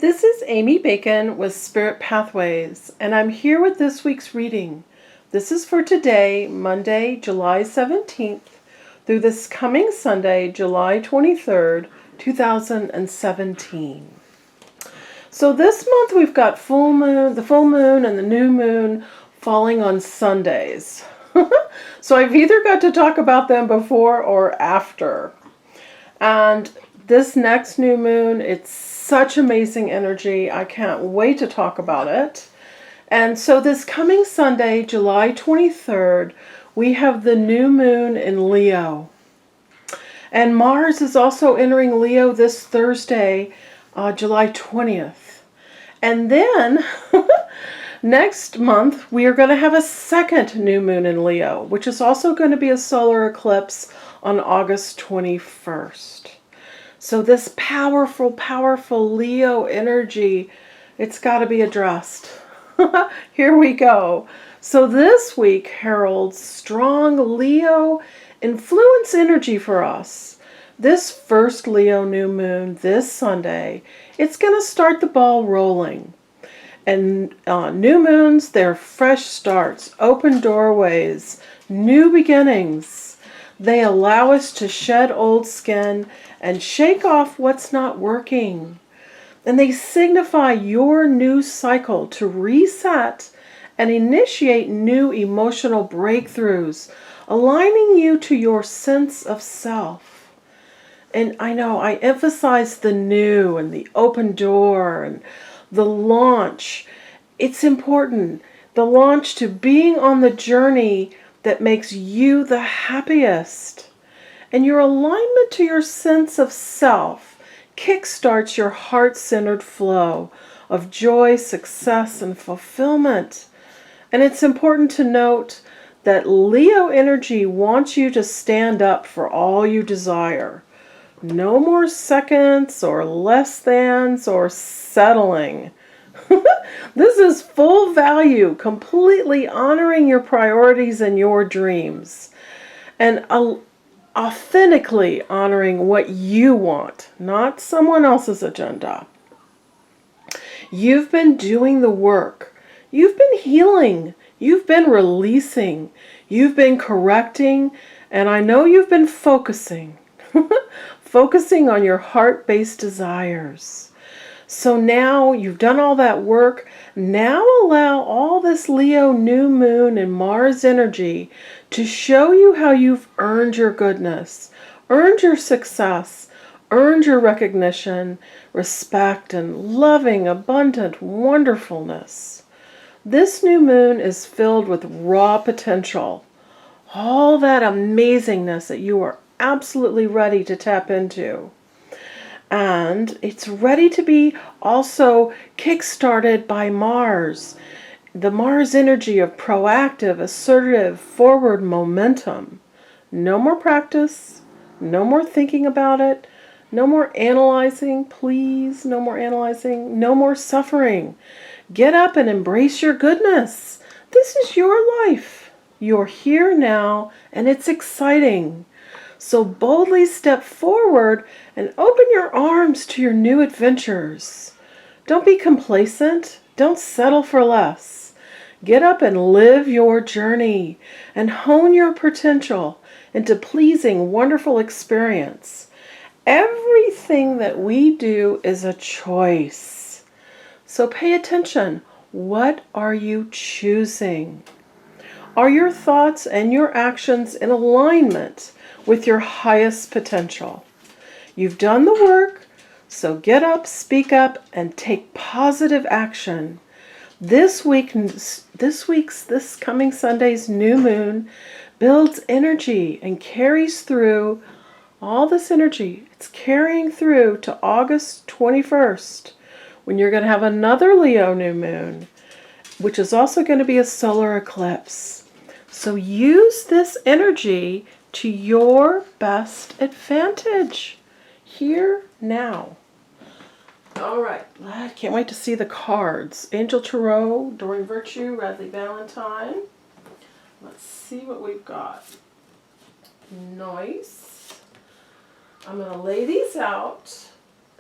This is Amy Bacon with Spirit Pathways, and I'm here with this week's reading. This is for today, Monday, July 17th, through this coming Sunday, July 23rd, 2017. So this month we've got the full moon and the new moon falling on Sundays. So I've either got to talk about them before or after. And this next new moon, it's such amazing energy. I can't wait to talk about it. And so this coming Sunday, July 23rd, we have the new moon in Leo. And Mars is also entering Leo this Thursday, July 20th. And then next month, we are going to have a second new moon in Leo, which is also going to be a solar eclipse on August 21st. So this powerful, powerful Leo energy, it's got to be addressed. Here we go. So this week heralds strong Leo influence energy for us. This first Leo new moon this Sunday, it's going to start the ball rolling. And new moons, they're fresh starts, open doorways, new beginnings. They allow us to shed old skin and shake off what's not working. And they signify your new cycle to reset and initiate new emotional breakthroughs, aligning you to your sense of self. And I know I emphasize the new and the open door and the launch. It's important. The launch to being on the journey that makes you the happiest. And your alignment to your sense of self kickstarts your heart-centered flow of joy, success, and fulfillment. And it's important to note that Leo energy wants you to stand up for all you desire. No more seconds or less thans or settling. This is full value, completely honoring your priorities and your dreams. And authentically honoring what you want, not someone else's agenda. You've been doing the work. You've been healing. You've been releasing. You've been correcting. And I know you've been focusing. Focusing on your heart-based desires. So now you've done all that work. Now allow all this Leo new moon and Mars energy to show you how you've earned your goodness, earned your success, earned your recognition, respect, and loving, abundant wonderfulness. This new moon is filled with raw potential, all that amazingness that you are absolutely ready to tap into. And it's ready to be also kick-started by Mars. The Mars energy of proactive, assertive, forward momentum. No more practice. No more thinking about it. No more analyzing, please. No more analyzing. No more suffering. Get up and embrace your goodness. This is your life. You're here now, and it's exciting. So boldly step forward and open your arms to your new adventures. Don't be complacent. Don't settle for less. Get up and live your journey and hone your potential into pleasing, wonderful experience. Everything that we do is a choice. So pay attention. What are you choosing? Are your thoughts and your actions in alignment with your highest potential? You've done the work, so get up, speak up, and take positive action. This coming Sunday's new moon builds energy and carries through all this energy. It's carrying through to August 21st, when you're going to have another Leo new moon, which is also going to be a solar eclipse. So use this energy to your best advantage. Here, now. All right, I can't wait to see the cards. Angel Tarot, Doreen Virtue, Radleigh, Valentine. Let's see what we've got. Nice. I'm going to lay these out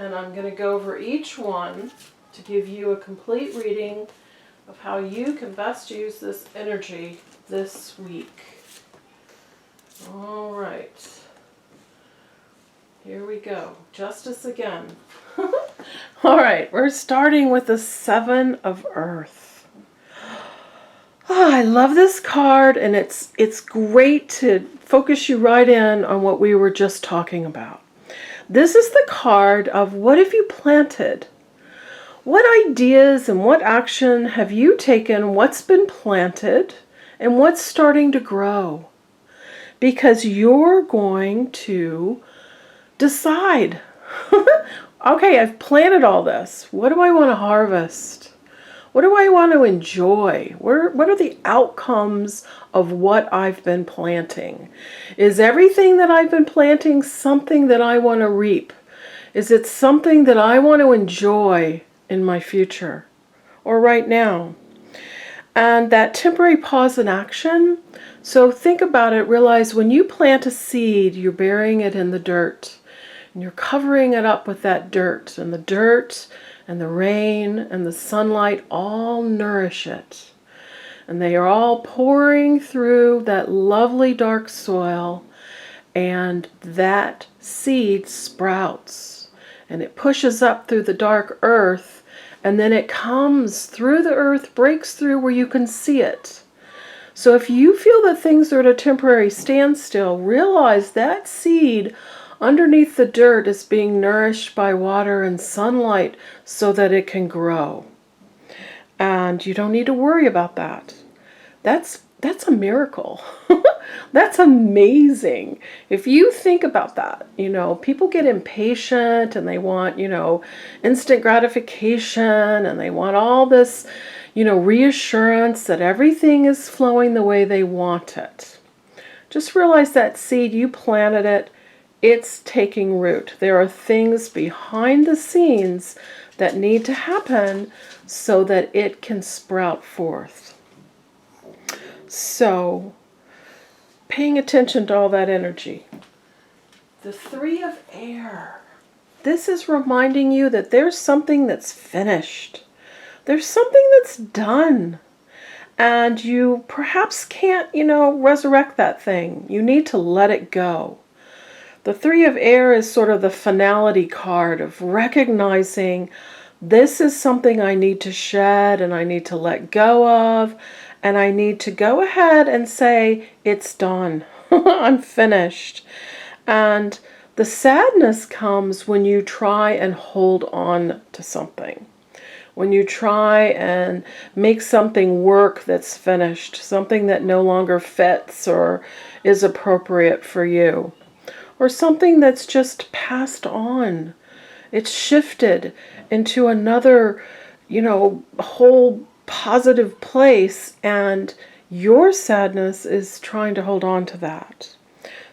and I'm going to go over each one to give you a complete reading of how you can best use this energy this week. All right. Here we go. Justice again. All right, we're starting with the Seven of Earth. Oh, I love this card, and it's great to focus you right in on what we were just talking about. This is the card of what have you planted? What ideas and what action have you taken? What's been planted and what's starting to grow? Because you're going to decide, okay, I've planted all this. What do I want to harvest? What do I want to enjoy? What are the outcomes of what I've been planting? Is everything that I've been planting something that I want to reap? Is it something that I want to enjoy in my future or right now? And that temporary pause in action, so think about it, realize when you plant a seed, you're burying it in the dirt. And you're covering it up with that dirt. And the dirt and the rain and the sunlight all nourish it. And they are all pouring through that lovely dark soil. And that seed sprouts. And it pushes up through the dark earth. And then it comes through the earth, breaks through where you can see it. So if you feel that things are at a temporary standstill, realize that seed underneath the dirt is being nourished by water and sunlight so that it can grow. And you don't need to worry about that. That's a miracle. That's amazing. If you think about that, people get impatient and they want, instant gratification, and they want all this, reassurance that everything is flowing the way they want it. Just realize that seed, you planted it. It's taking root. There are things behind the scenes that need to happen so that it can sprout forth. So, paying attention to all that energy. The Three of Air. This is reminding you that there's something that's finished. There's something that's done. And you perhaps can't, resurrect that thing. You need to let it go. The Three of Air is sort of the finality card of recognizing this is something I need to shed and I need to let go of, and I need to go ahead and say, it's done. I'm finished. And the sadness comes when you try and hold on to something. When you try and make something work that's finished, something that no longer fits or is appropriate for you. Or something that's just passed on. It's shifted into another, whole positive place, and your sadness is trying to hold on to that.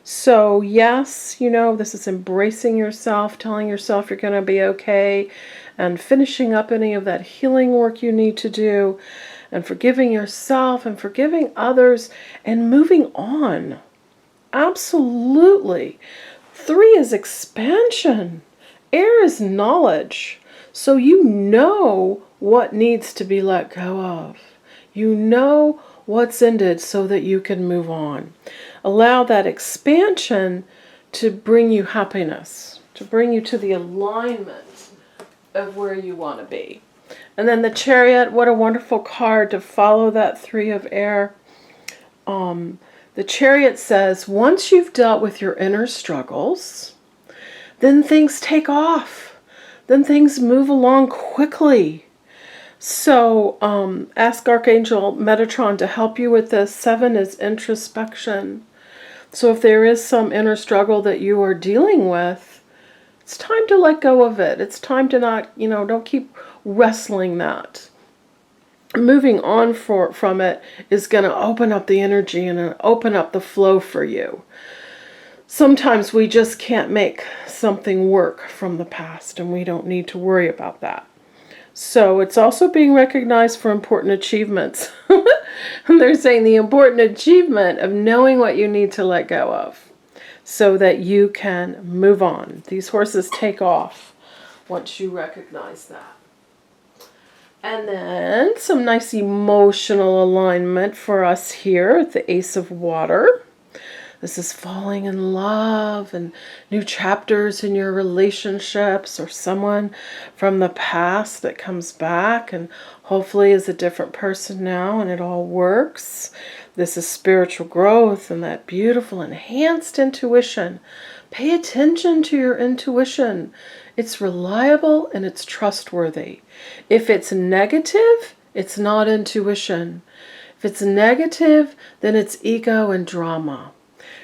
So yes, this is embracing yourself, telling yourself you're going to be okay, and finishing up any of that healing work you need to do, and forgiving yourself and forgiving others, and moving on. Absolutely. 3 is expansion. Air is knowledge. So you know what needs to be let go of. You know what's ended so that you can move on. Allow that expansion to bring you happiness, to bring you to the alignment of where you want to be. And then the Chariot, what a wonderful card to follow that 3 of Air. The Chariot says, once you've dealt with your inner struggles, then things take off. Then things move along quickly. So ask Archangel Metatron to help you with this. 7 is introspection. So if there is some inner struggle that you are dealing with, it's time to let go of it. It's time to not, don't keep wrestling that. Moving on from it is going to open up the energy and open up the flow for you. Sometimes we just can't make something work from the past, and we don't need to worry about that. So it's also being recognized for important achievements. And they're saying the important achievement of knowing what you need to let go of so that you can move on. These horses take off. once you recognize that. And then some nice emotional alignment for us here at the Ace of Water. This is falling in love and new chapters in your relationships, or someone from the past that comes back and hopefully is a different person now and it all works. This is spiritual growth and that beautiful enhanced intuition. Pay attention to your intuition. It's reliable and it's trustworthy. If it's negative, it's not intuition. If it's negative, then it's ego and drama.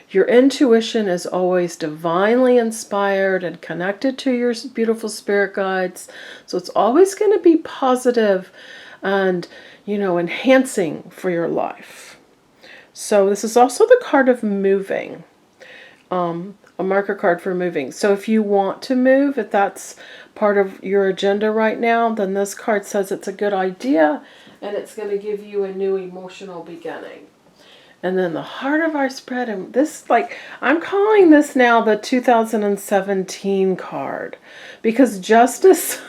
Your intuition is always divinely inspired and connected to your beautiful spirit guides. So it's always going to be positive and, enhancing for your life. So this is also the card of moving. A marker card for moving. So if you want to move, if that's part of your agenda right now, then this card says it's a good idea and it's going to give you a new emotional beginning. And then the heart of our spread, and this, I'm calling this now the 2017 card, because justice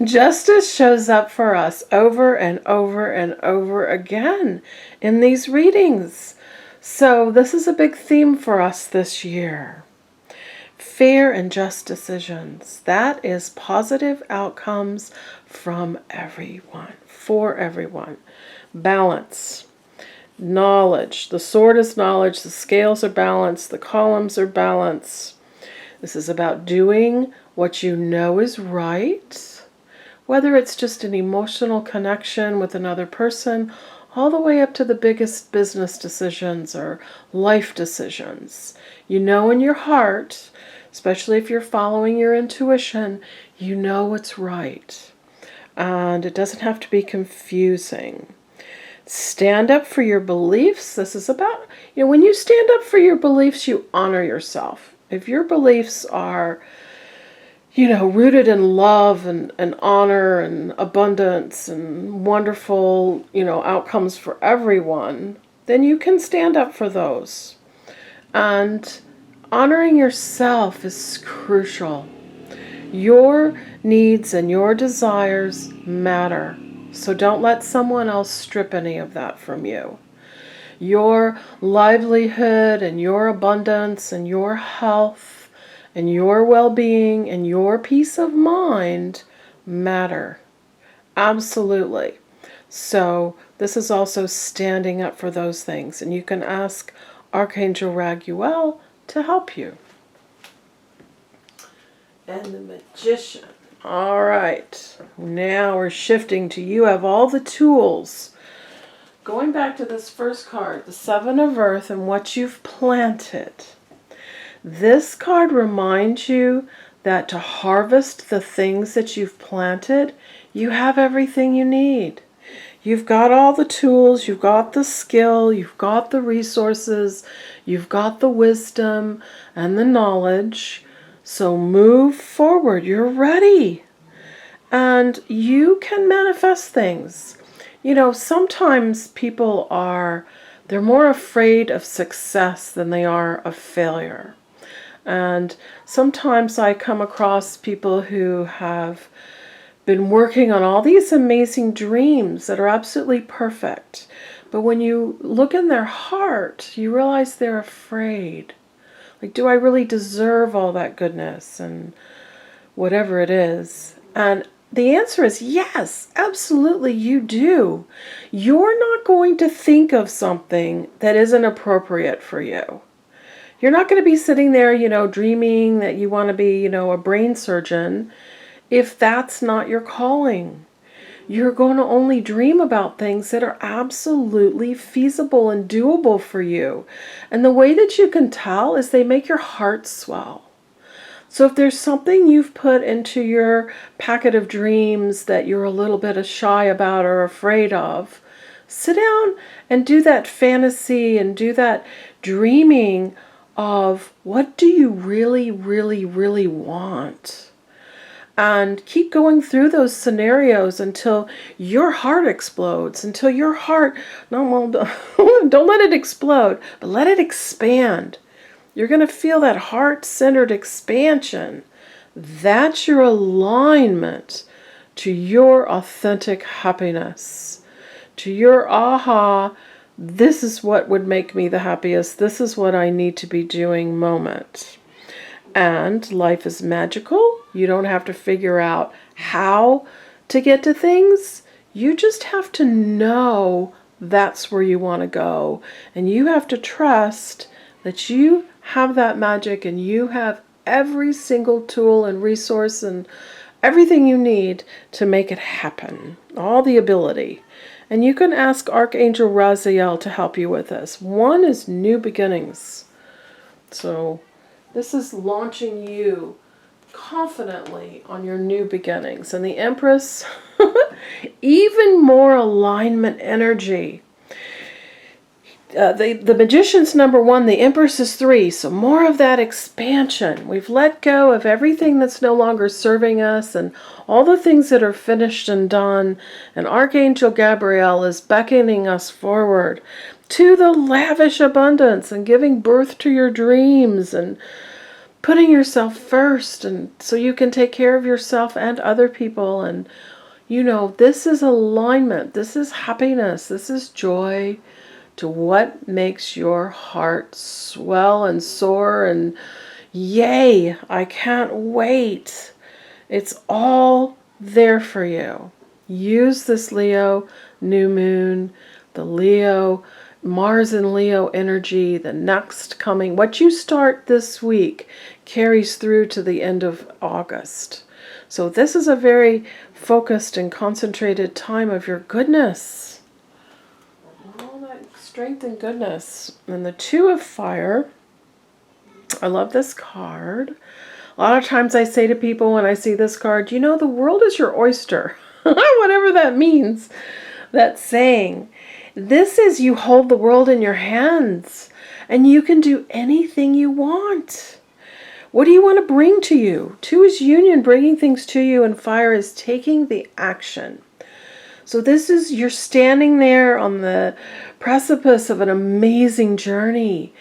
justice shows up for us over and over and over again in these readings. So this is a big theme for us this year. Fair and just decisions. That is positive outcomes from everyone, for everyone. Balance. Knowledge. The sword is knowledge. The scales are balanced. The columns are balanced. This is about doing what you know is right, whether it's just an emotional connection with another person, all the way up to the biggest business decisions or life decisions. You know in your heart, especially if you're following your intuition, you know what's right. And it doesn't have to be confusing. Stand up for your beliefs. This is about, when you stand up for your beliefs, you honor yourself. If your beliefs are, rooted in love and honor and abundance and wonderful, outcomes for everyone, then you can stand up for those. And honoring yourself is crucial. Your needs and your desires matter. So don't let someone else strip any of that from you. Your livelihood and your abundance and your health and your well-being and your peace of mind matter. Absolutely. So this is also standing up for those things. And you can ask Archangel Raguel to help you. And the Magician. All right, now we're shifting to you have all the tools. Going back to this first card, the Seven of Earth and what you've planted. This card reminds you that to harvest the things that you've planted, you have everything you need. You've got all the tools, you've got the skill, you've got the resources, you've got the wisdom and the knowledge. So move forward. You're ready. And you can manifest things. Sometimes people they're more afraid of success than they are of failure. And sometimes I come across people who have been working on all these amazing dreams that are absolutely perfect. But when you look in their heart, you realize they're afraid. Do I really deserve all that goodness and whatever it is? And the answer is yes, absolutely you do. You're not going to think of something that isn't appropriate for you. You're not going to be sitting there, dreaming that you want to be, a brain surgeon if that's not your calling. You're going to only dream about things that are absolutely feasible and doable for you. And the way that you can tell is they make your heart swell. So if there's something you've put into your packet of dreams that you're a little bit shy about or afraid of, sit down and do that fantasy and do that dreaming of what do you really, really, really want? And keep going through those scenarios until your heart explodes, until your heart, don't let it explode, but let it expand. You're going to feel that heart-centered expansion. That's your alignment to your authentic happiness, to your aha, this is what would make me the happiest, this is what I need to be doing moment. And life is magical. You don't have to figure out how to get to things. You just have to know that's where you want to go. And you have to trust that you have that magic and you have every single tool and resource and everything you need to make it happen. All the ability. And you can ask Archangel Raziel to help you with this. One is new beginnings. So this is launching you confidently on your new beginnings. And the Empress, even more alignment energy. The Magician's number 1, the Empress is 3, so more of that expansion. We've let go of everything that's no longer serving us and all the things that are finished and done, and Archangel Gabriel is beckoning us forward to the lavish abundance and giving birth to your dreams and putting yourself first, and so you can take care of yourself and other people. And this is alignment, this is happiness, this is joy to what makes your heart swell and soar and yay, I can't wait. It's all there for you. Use this Leo new moon, the Leo, Mars and Leo energy, the next coming. What you start this week carries through to the end of August. So this is a very focused and concentrated time of your goodness. All that strength and goodness. And the 2 of Fire. I love this card. A lot of times I say to people when I see this card, the world is your oyster. Whatever that means, that saying. This is you hold the world in your hands and you can do anything you want. What do you want to bring to you? 2 is union, bringing things to you, and Fire is taking the action. So this is, you're standing there on the precipice of an amazing journey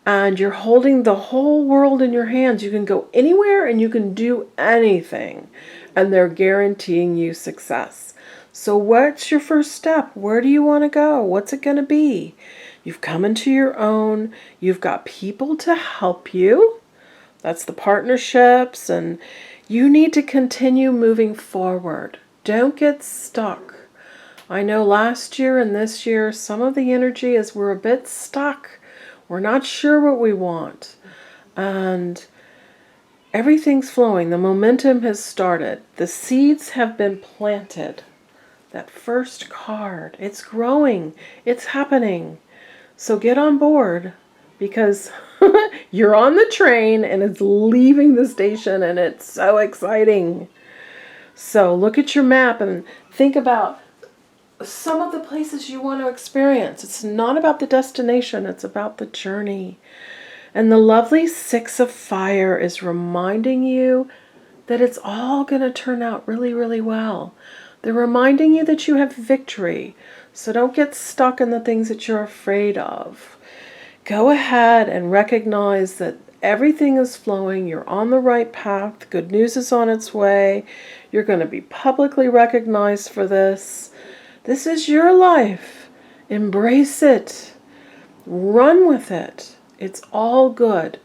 and you're holding the whole world in your hands. You can go anywhere and you can do anything, and they're guaranteeing you success. So what's your first step? Where do you want to go? What's it going to be? You've come into your own. You've got people to help you. That's the partnerships, and you need to continue moving forward. Don't get stuck. I know last year and this year, some of the energy is we're a bit stuck. We're not sure what we want. And everything's flowing. The momentum has started. The seeds have been planted. That first card, it's growing. It's happening. So get on board, because you're on the train and it's leaving the station and it's so exciting. So look at your map and think about some of the places you want to experience. It's not about the destination, it's about the journey. And the lovely 6 of Fire is reminding you that it's all going to turn out really, really well. They're reminding you that you have victory. So don't get stuck in the things that you're afraid of. Go ahead and recognize that everything is flowing. You're on the right path. Good news is on its way. You're going to be publicly recognized for this. This is your life. Embrace it. Run with it. It's all good.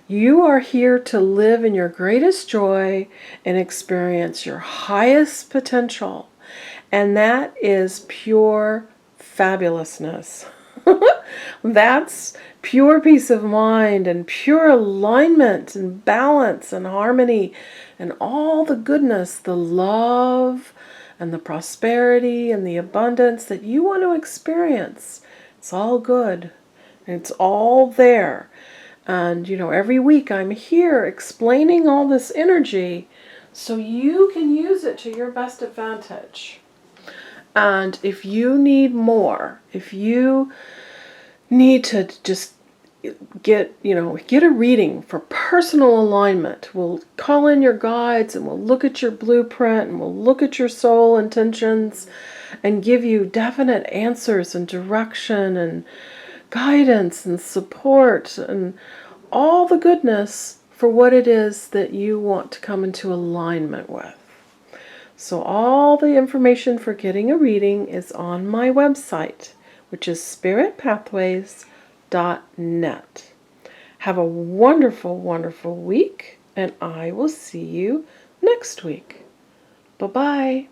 You are here to live in your greatest joy and experience your highest potential. And that is pure fabulousness. That's pure peace of mind and pure alignment and balance and harmony and all the goodness, the love and the prosperity and the abundance that you want to experience. It's all good. It's all there. And, every week I'm here explaining all this energy so you can use it to your best advantage. And if you need more, if you need to just get a reading for personal alignment, we'll call in your guides and we'll look at your blueprint and we'll look at your soul intentions and give you definite answers and direction and guidance and support and all the goodness for what it is that you want to come into alignment with. So all the information for getting a reading is on my website, which is spiritpathways.net. Have a wonderful, wonderful week, and I will see you next week. Bye-bye.